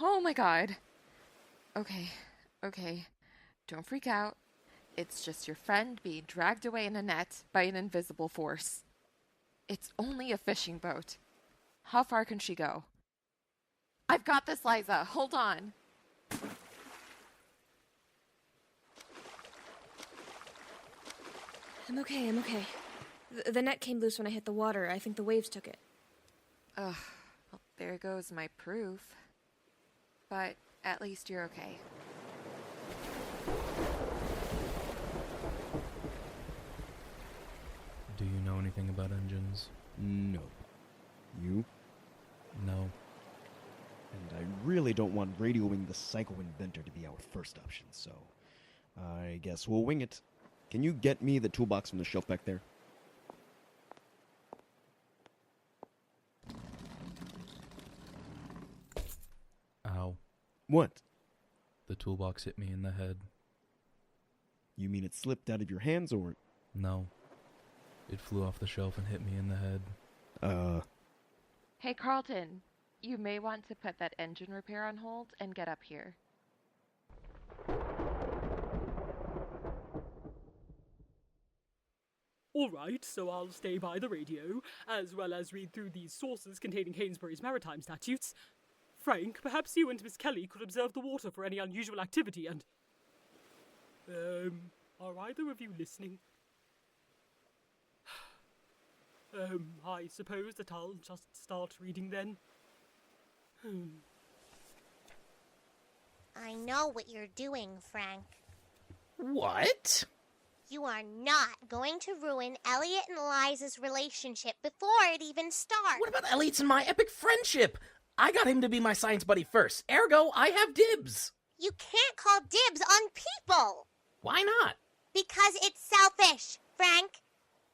Oh my god. Okay. Don't freak out. It's just your friend being dragged away in a net by an invisible force. It's only a fishing boat. How far can she go? I've got this, Liza. Hold on. I'm okay. The net came loose when I hit the water. I think the waves took it. Ugh. Well, there goes my proof. But at least you're okay. Do you know anything about engines? No. You? No. And I really don't want radioing the psycho inventor to be our first option, so I guess we'll wing it. Can you get me the toolbox from the shelf back there? Ow. What? The toolbox hit me in the head. You mean it slipped out of your hands, or... No. It flew off the shelf and hit me in the head. Hey, Carlton. You may want to put that engine repair on hold and get up here. Alright, so I'll stay by the radio, as well as read through these sources containing Hainsbury's maritime statutes. Frank, perhaps you and Miss Kelly could observe the water for any unusual activity and... are either of you listening? I suppose that I'll just start reading then. I know what you're doing, Frank. What? You are not going to ruin Elliot and Liza's relationship before it even starts. What about Elliot's and my epic friendship? I got him to be my science buddy first, ergo, I have dibs. You can't call dibs on people. Why not? Because it's selfish, Frank.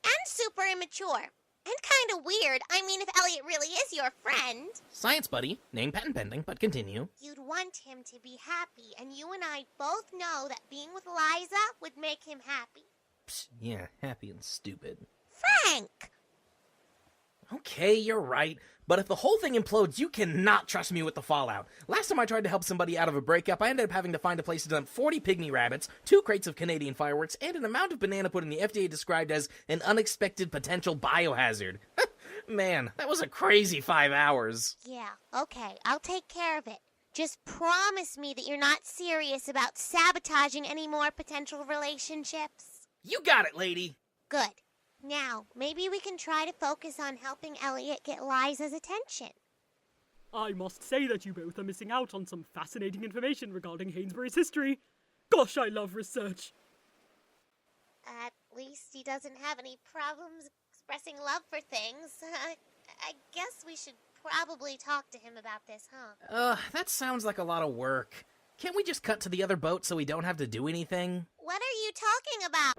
And super immature. And kind of weird. I mean, if Elliot really is your friend. Science buddy, name patent pending, but continue. You'd want him to be happy, and you and I both know that being with Liza would make him happy. Psst, yeah, happy and stupid. Frank! Okay, you're right. But if the whole thing implodes, you cannot trust me with the fallout. Last time I tried to help somebody out of a breakup, I ended up having to find a place to dump 40 pygmy rabbits, 2 crates of Canadian fireworks, and an amount of banana pudding the FDA described as an unexpected potential biohazard. Man, that was a crazy 5 hours. Yeah, okay, I'll take care of it. Just promise me that you're not serious about sabotaging any more potential relationships. You got it, lady. Good. Now, maybe we can try to focus on helping Elliot get Liza's attention. I must say that you both are missing out on some fascinating information regarding Hainsbury's history. Gosh, I love research. At least he doesn't have any problems expressing love for things. I guess we should probably talk to him about this, huh? That sounds like a lot of work. Can't we just cut to the other boat so we don't have to do anything? What are you talking about?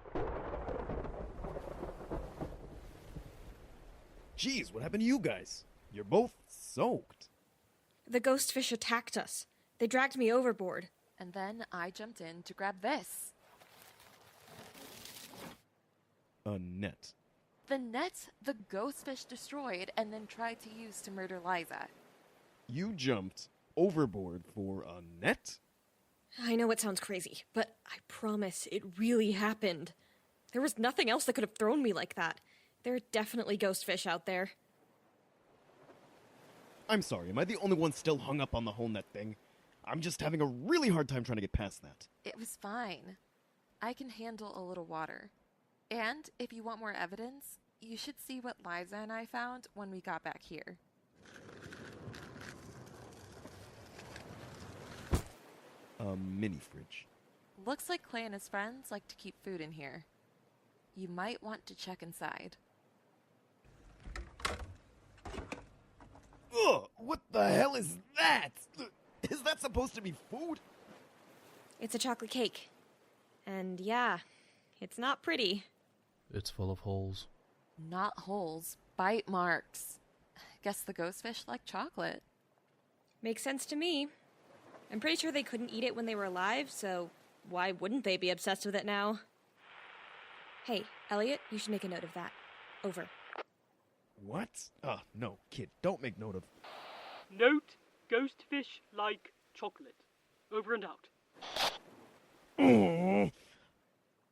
Jeez, what happened to you guys? You're both soaked. The ghostfish attacked us. They dragged me overboard. And then I jumped in to grab this. A net. The net the ghostfish destroyed and then tried to use to murder Liza. You jumped overboard for a net? I know it sounds crazy, but I promise it really happened. There was nothing else that could have thrown me like that. There are definitely ghostfish out there. I'm sorry, am I the only one still hung up on the whole net thing? I'm just having a really hard time trying to get past that. It was fine. I can handle a little water. And if you want more evidence, you should see what Liza and I found when we got back here. A mini fridge. Looks like Clay and his friends like to keep food in here. You might want to check inside. Ugh, what the hell is that? Is that supposed to be food? It's a chocolate cake. And yeah, it's not pretty. It's full of holes. Not holes, bite marks. Guess the ghostfish like chocolate. Makes sense to me. I'm pretty sure they couldn't eat it when they were alive, so why wouldn't they be obsessed with it now? Hey, Elliot, you should make a note of that. Over. What? No, kid, don't make note of... Note, ghostfish like chocolate. Over and out. Oh.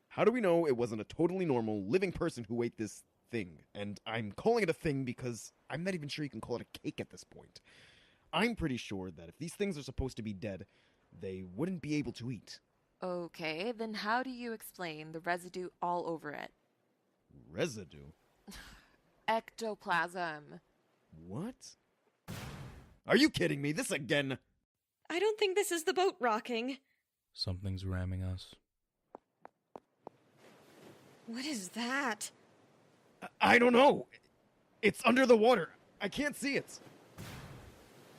How do we know it wasn't a totally normal, living person who ate this thing? And I'm calling it a thing because I'm not even sure you can call it a cake at this point. I'm pretty sure that if these things are supposed to be dead, they wouldn't be able to eat. Okay, then how do you explain the residue all over it? Residue? Ectoplasm. What? Are you kidding me? This again? I don't think this is the boat rocking. Something's ramming us. What is that? I don't know. It's under the water. I can't see it.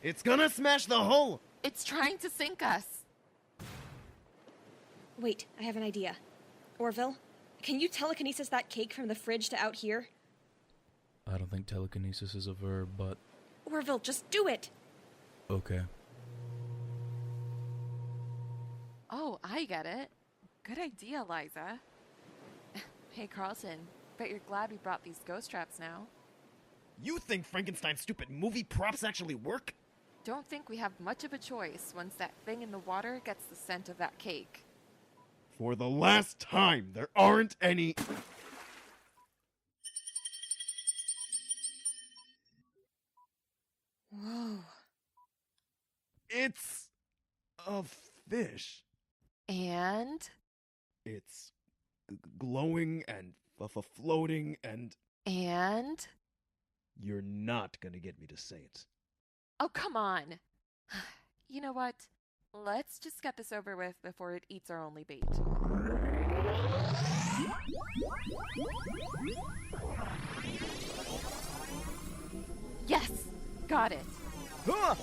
It's gonna smash the hull. It's trying to sink us. Wait, I have an idea. Orville, can you telekinesis that cake from the fridge to out here? I don't think telekinesis is a verb, but... Orville, just do it! Okay. Oh, I get it. Good idea, Liza. Hey, Carlton, bet you're glad we brought these ghost traps now. You think Frankenstein's stupid movie props actually work? Don't think we have much of a choice once that thing in the water gets the scent of that cake. For the last time, there aren't any... Whoa. It's... a fish. And? It's glowing and floating and... And? You're not gonna get me to say it. Oh, come on. You know what? Let's just get this over with before it eats our only bait. Yes! Got it. Huh?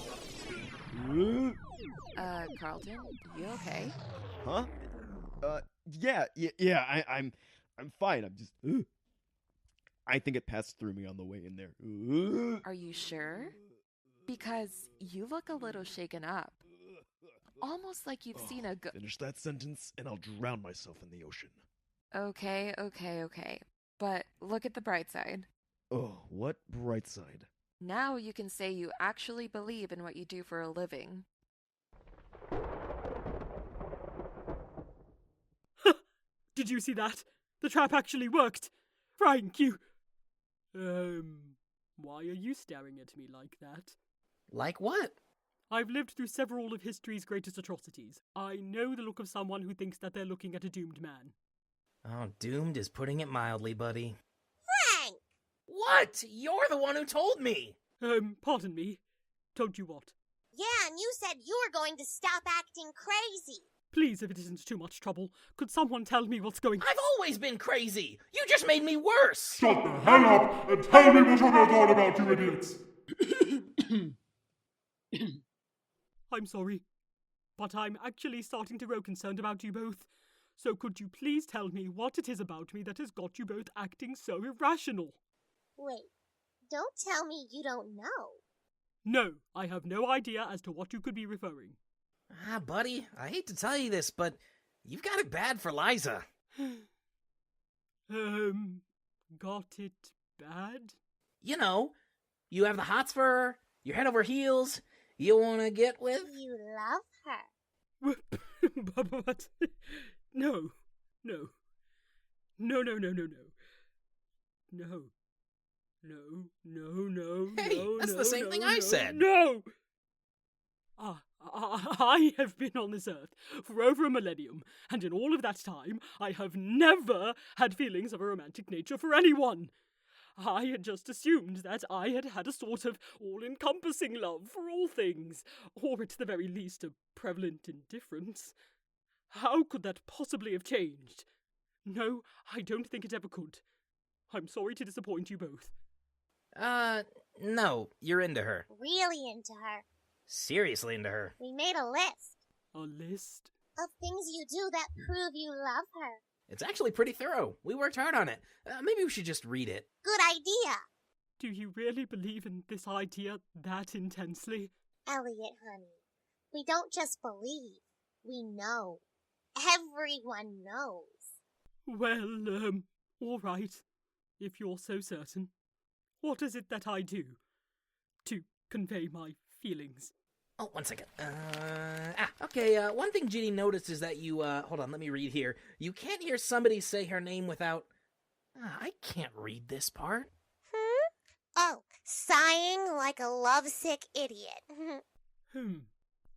Carlton, you okay? Huh? I'm fine. I'm just... I think it passed through me on the way in there. Are you sure? Because you look a little shaken up. Almost like you've seen a Finish that sentence and I'll drown myself in the ocean. Okay. But look at the bright side. Oh, what bright side? Now you can say you actually believe in what you do for a living. Did you see that? The trap actually worked. Frank, you... why are you staring at me like that? Like what? I've lived through several of history's greatest atrocities. I know the look of someone who thinks that they're looking at a doomed man. Oh, doomed is putting it mildly, buddy. Frank! What? You're the one who told me! Pardon me. Told you what? Yeah, and you said you were going to stop acting crazy. Please, if it isn't too much trouble, could someone tell me what's going... I've always been crazy! You just made me worse! Shut the hell up and tell me what you thought about, you idiots! I'm sorry, but I'm actually starting to grow concerned about you both. So could you please tell me what it is about me that has got you both acting so irrational? Wait, don't tell me you don't know. No, I have no idea as to what you could be referring. Ah, buddy, I hate to tell you this, but you've got it bad for Liza. Got it bad? You know, you have the hots for her, you're head over heels, you wanna get with... You love her. But... No. No. Hey, that's the same thing I said. No! I have been on this earth for over a millennium, and in all of that time, I have never had feelings of a romantic nature for anyone. I had just assumed that I had had a sort of all-encompassing love for all things, or at the very least a prevalent indifference. How could that possibly have changed? No, I don't think it ever could. I'm sorry to disappoint you both. No, you're into her. Really into her. Seriously into her. We made a list. A list? Of things you do that prove you love her. It's actually pretty thorough. We worked hard on it. Maybe we should just read it. Good idea. Do you really believe in this idea that intensely? Elliot, honey, we don't just believe. We know. Everyone knows. Well, all right. If you're so certain. What is it that I do to convey my feelings? Oh, 1 second. Okay, one thing Ginny noticed is that you, hold on, let me read here. You can't hear somebody say her name without... I can't read this part. Oh, sighing like a lovesick idiot.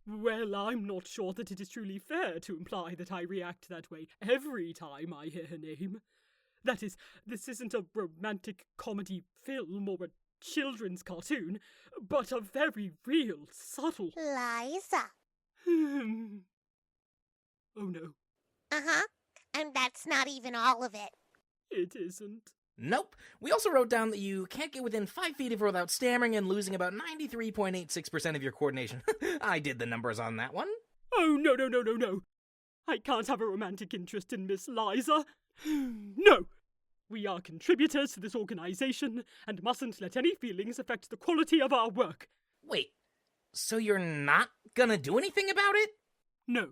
Well, I'm not sure that it is truly fair to imply that I react that way every time I hear her name. That is, this isn't a romantic comedy film or a children's cartoon, but a very real, subtle... Liza. Oh no. Uh-huh. And that's not even all of it. It isn't. Nope. We also wrote down that you can't get within 5 feet of her without stammering and losing about 93.86% of your coordination. I did the numbers on that one. Oh, no. I can't have a romantic interest in Miss Liza. No. We are contributors to this organization and mustn't let any feelings affect the quality of our work. Wait, so you're not gonna do anything about it? No.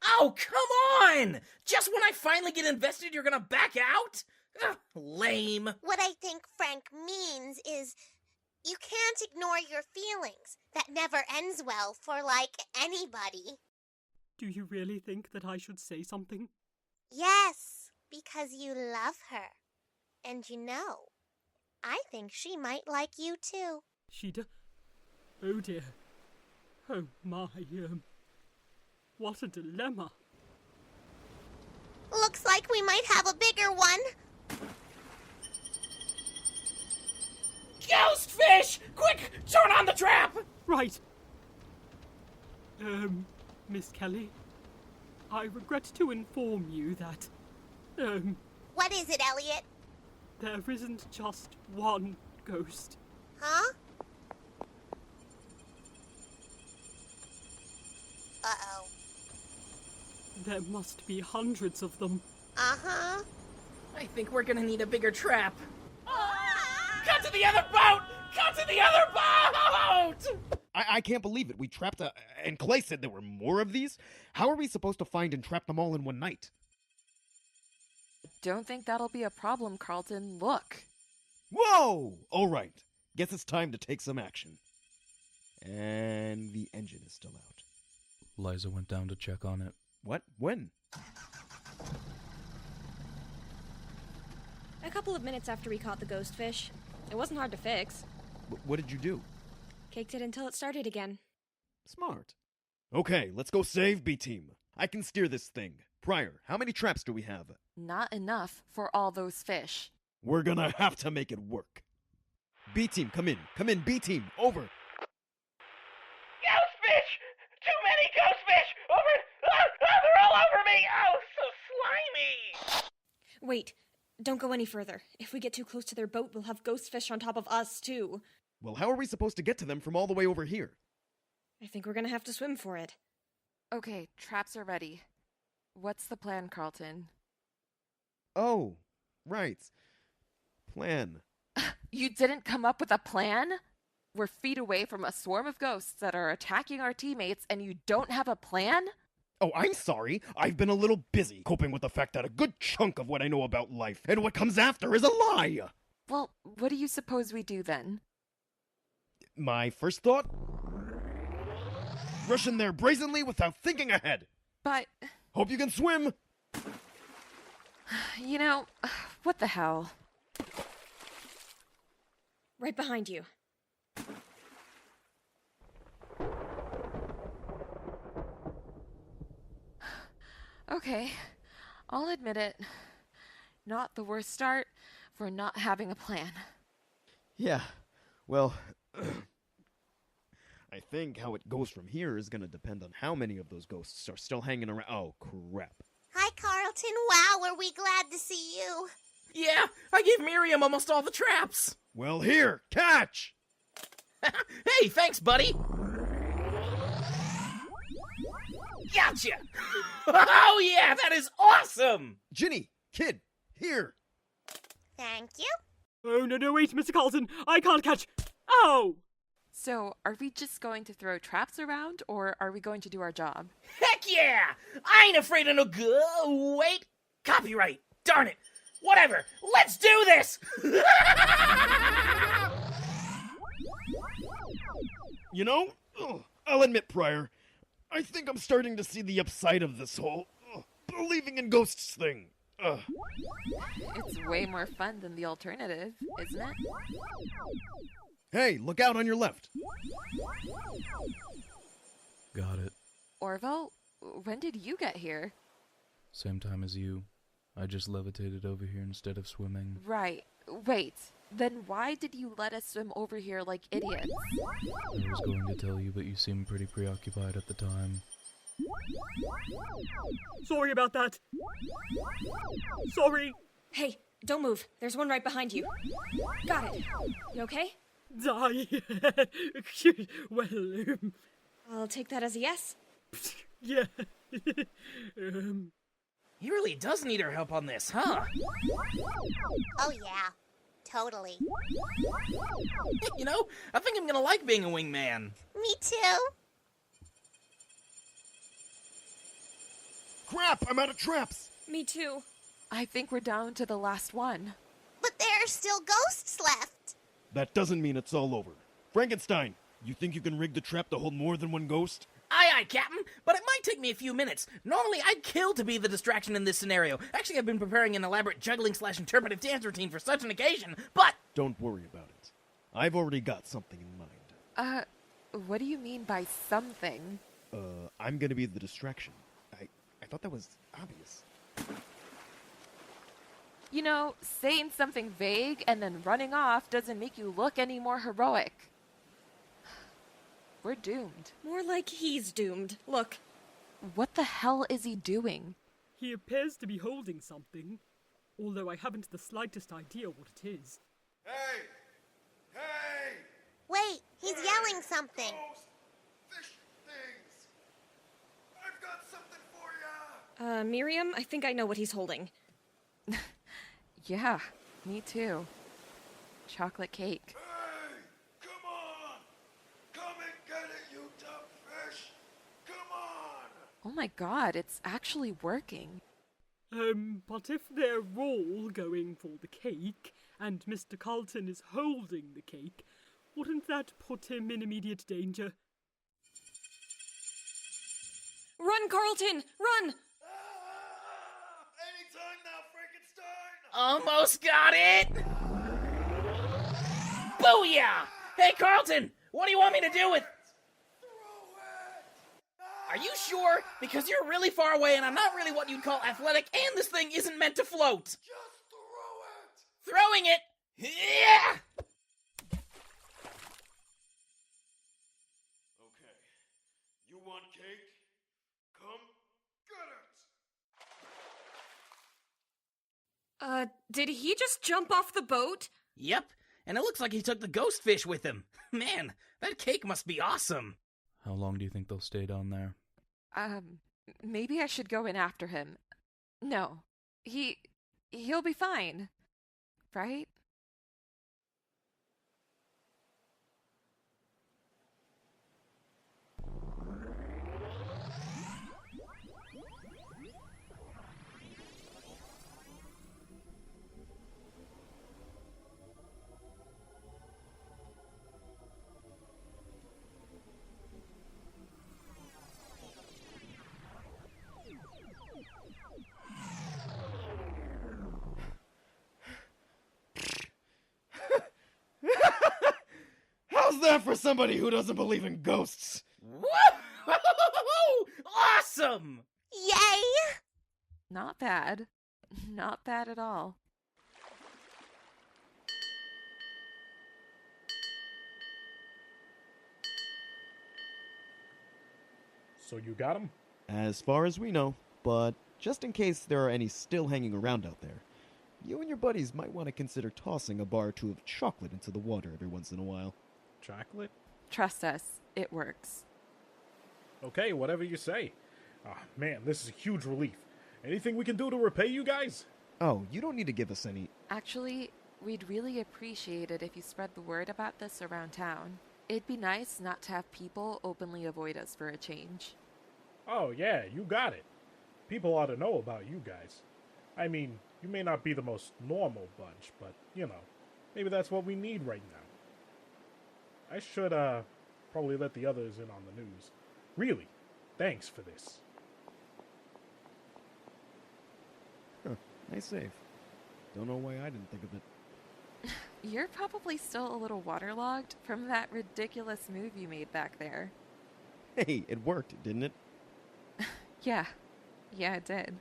Oh, come on! Just when I finally get invested, you're gonna back out? Ugh, lame. What I think Frank means is you can't ignore your feelings. That never ends well for, anybody. Do you really think that I should say something? Yes, because you love her. And I think she might like you too. Oh dear. Oh my, what a dilemma. Looks like we might have a bigger one. Ghostfish! Quick, turn on the trap! Right. Miss Kelly, I regret to inform you that, What is it, Elliot? there isn't just one ghost. Huh? Uh-oh. There must be hundreds of them. Uh-huh. I think we're gonna need a bigger trap. Cut to the other boat! Cut to the other boat! I can't believe it. We trapped and Clay said there were more of these? How are we supposed to find and trap them all in one night? Don't think that'll be a problem, Carlton. Look. Whoa! All right. Guess it's time to take some action. And the engine is still out. Liza went down to check on it. What? When? A couple of minutes after we caught the ghostfish. It wasn't hard to fix. What did you do? Caked it until it started again. Smart. Okay, let's go save B-Team. I can steer this thing. Pryor, how many traps do we have? Not enough for all those fish. We're gonna have to make it work. B-Team, come in. Come in, B-Team. Over. Ghostfish! Too many ghostfish! Over! They're all over me! Oh, so slimy! Wait, don't go any further. If we get too close to their boat, we'll have ghostfish on top of us, too. Well, how are we supposed to get to them from all the way over here? I think we're gonna have to swim for it. Okay, traps are ready. What's the plan, Carlton? Oh, right. Plan. You didn't come up with a plan? We're feet away from a swarm of ghosts that are attacking our teammates, and you don't have a plan? Oh, I'm sorry. I've been a little busy coping with the fact that a good chunk of what I know about life and what comes after is a lie. Well, what do you suppose we do then? My first thought? Rush in there brazenly without thinking ahead. But, Hope you can swim. what the hell? Right behind you. Okay, I'll admit it. Not the worst start for not having a plan. Yeah, well, I think how it goes from here is going to depend on how many of those ghosts are still hanging around. Oh, crap. Hi, Carlton. Wow, are we glad to see you. Yeah, I gave Miriam almost all the traps. Well, here, catch! Hey, thanks, buddy. Gotcha! Oh, yeah, that is awesome! Ginny, kid, here. Thank you. Oh, no, wait, Mr. Carlton. I can't catch... Ow! So, are we just going to throw traps around, or are we going to do our job? Heck yeah! I ain't afraid of no good. Wait, copyright. Darn it. Whatever. Let's do this! I'll admit, Pryor, I think I'm starting to see the upside of this whole believing in ghosts thing. It's way more fun than the alternative, isn't it? Hey, look out on your left. Got it. Orville, when did you get here? Same time as you. I just levitated over here instead of swimming. Right. Wait. Then why did you let us swim over here like idiots? I was going to tell you, but you seemed pretty preoccupied at the time. Sorry about that. Sorry. Hey, don't move. There's one right behind you. Got it. You okay? Die. Well, I'll take that as a yes. yeah. He really does need our help on this, huh? Oh yeah, totally. You know, I think I'm gonna like being a wingman. Me too. Crap, I'm out of traps. Me too. I think we're down to the last one. But there are still ghosts left. That doesn't mean it's all over. Frankenstein, you think you can rig the trap to hold more than one ghost? Aye, aye, Captain, but it might take me a few minutes. Normally, I'd kill to be the distraction in this scenario. Actually, I've been preparing an elaborate juggling/interpretive dance routine for such an occasion, but... Don't worry about it. I've already got something in mind. What do you mean by something? I'm gonna be the distraction. I thought that was obvious. You know, saying something vague and then running off doesn't make you look any more heroic. We're doomed. More like he's doomed. Look. What the hell is he doing? He appears to be holding something, although I haven't the slightest idea what it is. Hey! Hey! Wait, he's yelling something. Ghost fish things! I've got something for ya! Miriam, I think I know what he's holding. Yeah, me too. Chocolate cake. Hey! Come on! Come and get it, you dumb fish! Come on! Oh my god, it's actually working. But if they're all going for the cake, and Mr. Carlton is holding the cake, wouldn't that put him in immediate danger? Run, Carlton! Run! Anytime now, Frankenstein! Almost got it! Booyah! Hey, Carlton! What do you want me to do with... Are you sure? Because you're really far away and I'm not really what you'd call athletic, and this thing isn't meant to float. Just throw it! Throwing it! Yeah! Okay. You want cake? Come get it! Did he just jump off the boat? Yep, and it looks like he took the Ghostfish with him. Man, that cake must be awesome. How long do you think they'll stay down there? Maybe I should go in after him. No, he'll be fine. Right? How's that for somebody who doesn't believe in ghosts? Woo! Awesome! Yay! Not bad. Not bad at all. So you got him? As far as we know, but just in case there are any still hanging around out there, you and your buddies might want to consider tossing a bar or two of chocolate into the water every once in a while. Chocolate? Trust us, it works. Okay, whatever you say. Ah, man, this is a huge relief. Anything we can do to repay you guys? Oh, you don't need to give us any... Actually, we'd really appreciate it if you spread the word about this around town. It'd be nice not to have people openly avoid us for a change. Oh, yeah, you got it. People ought to know about you guys. I mean, you may not be the most normal bunch, but, you know, maybe that's what we need right now. I should Probably let the others in on the news. Really, thanks for this. Huh, nice save. Don't know why I didn't think of it. You're probably still a little waterlogged from that ridiculous move you made back there. Hey, it worked, didn't it? Yeah, it did.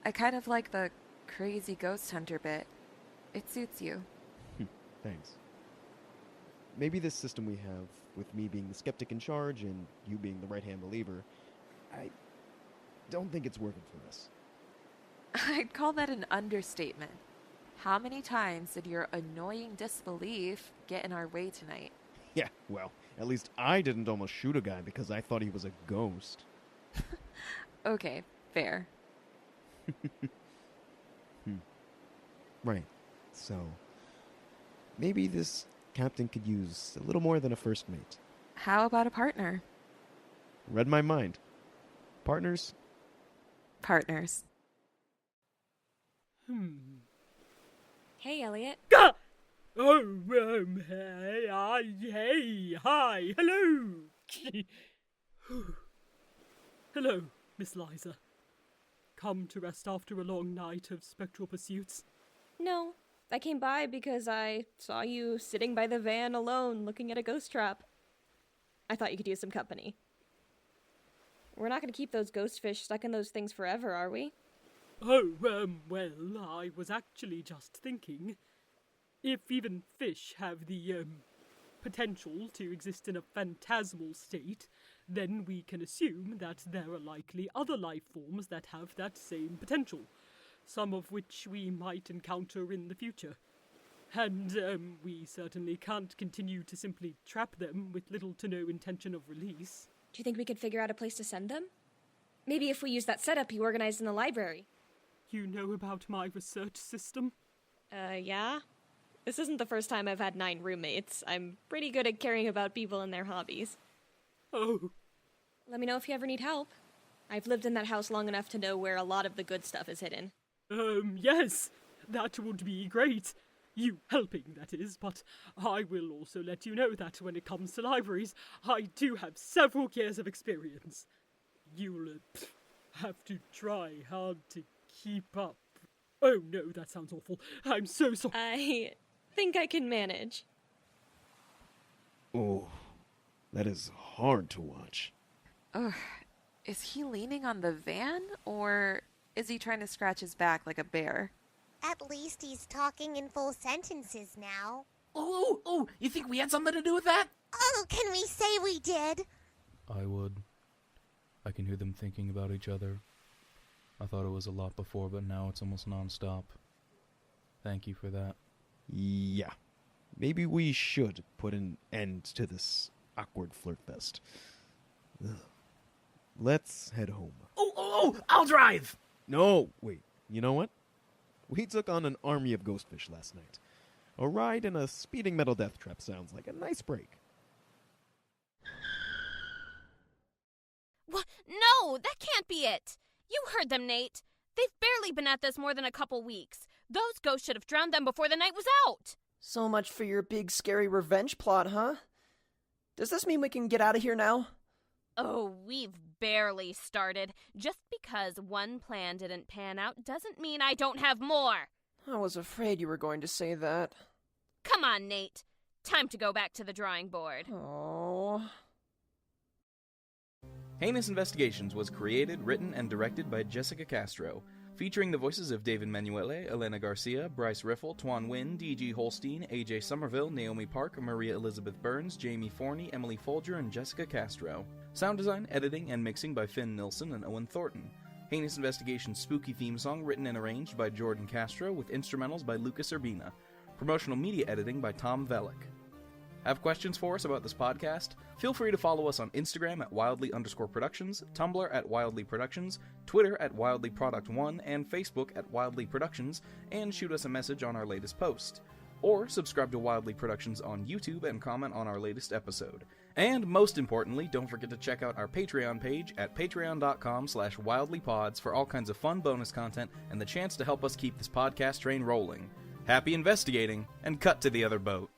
I kind of like the crazy ghost hunter bit. It suits you. Thanks. Maybe this system we have, with me being the skeptic in charge and you being the right-hand believer, I don't think it's working for us. I'd call that an understatement. How many times did your annoying disbelief get in our way tonight? Yeah, well, at least I didn't almost shoot a guy because I thought he was a ghost. Okay, fair. Right. So, maybe this captain could use a little more than a first mate. How about a partner? Read my mind. Partners? Partners. Hey, Elliot. Ah! Oh, hey, hi, hello. Hello, Miss Liza. Come to rest after a long night of spectral pursuits? No, I came by because I saw you sitting by the van alone looking at a ghost trap. I thought you could use some company. We're not going to keep those ghostfish stuck in those things forever, are we? Oh, well, I was actually just thinking, if even fish have the, potential to exist in a phantasmal state, then we can assume that there are likely other life forms that have that same potential, some of which we might encounter in the future. And, we certainly can't continue to simply trap them with little to no intention of release. Do you think we could figure out a place to send them? Maybe if we use that setup you organized in the library. You know about my research system? Yeah? This isn't the first time I've had 9 roommates. I'm pretty good at caring about people and their hobbies. Oh. Let me know if you ever need help. I've lived in that house long enough to know where a lot of the good stuff is hidden. Yes, that would be great. You helping, that is, but I will also let you know that when it comes to libraries, I do have several years of experience. You'll have to try hard to keep up. Oh no, that sounds awful. I'm so sorry. I think I can manage. Oh, that is hard to watch. Ugh. Is he leaning on the van, or is he trying to scratch his back like a bear? At least he's talking in full sentences now. Oh, you think we had something to do with that? Oh, can we say we did? I would. I can hear them thinking about each other. I thought it was a lot before, but now it's almost non-stop. Thank you for that. Yeah. Maybe we should put an end to this awkward flirt fest. Ugh. Let's head home. Oh, I'll drive! No, wait. You know what? We took on an army of ghostfish last night. A ride in a speeding metal death trap sounds like a nice break. What? No, that can't be it. You heard them, Nate. They've barely been at this more than a couple weeks. Those ghosts should have drowned them before the night was out. So much for your big scary revenge plot, huh? Does this mean we can get out of here now? Oh, we've barely started. Just because one plan didn't pan out doesn't mean I don't have more. I was afraid you were going to say that. Come on, Nate. Time to go back to the drawing board. Oh. Heinous Investigations was created, written, and directed by Jessica Castro, featuring the voices of David Manuele, Elena Garcia, Bryce Riffle, Toan Nguyen, D.G. Holsteen, A.J. Somerville, Naomi Park, Maria Elizabeth Burns, Jamie Forney, Emily Foulger, and Jessica Castro. Sound design, editing, and mixing by Finn Nielsen and Owen Thornton. Heinous Investigations' spooky theme song written and arranged by Jordan Castro with instrumentals by Lucas Urbina. Promotional media editing by Tom Velick. Have questions for us about this podcast? Feel free to follow us on Instagram at Wildely_Productions, Tumblr at Wildly Productions, Twitter at WildlyProduct1, and Facebook at Wildly Productions, and shoot us a message on our latest post. Or subscribe to Wildly Productions on YouTube and comment on our latest episode. And most importantly, don't forget to check out our Patreon page at patreon.com/wildlypods for all kinds of fun bonus content and the chance to help us keep this podcast train rolling. Happy investigating, and cut to the other boat.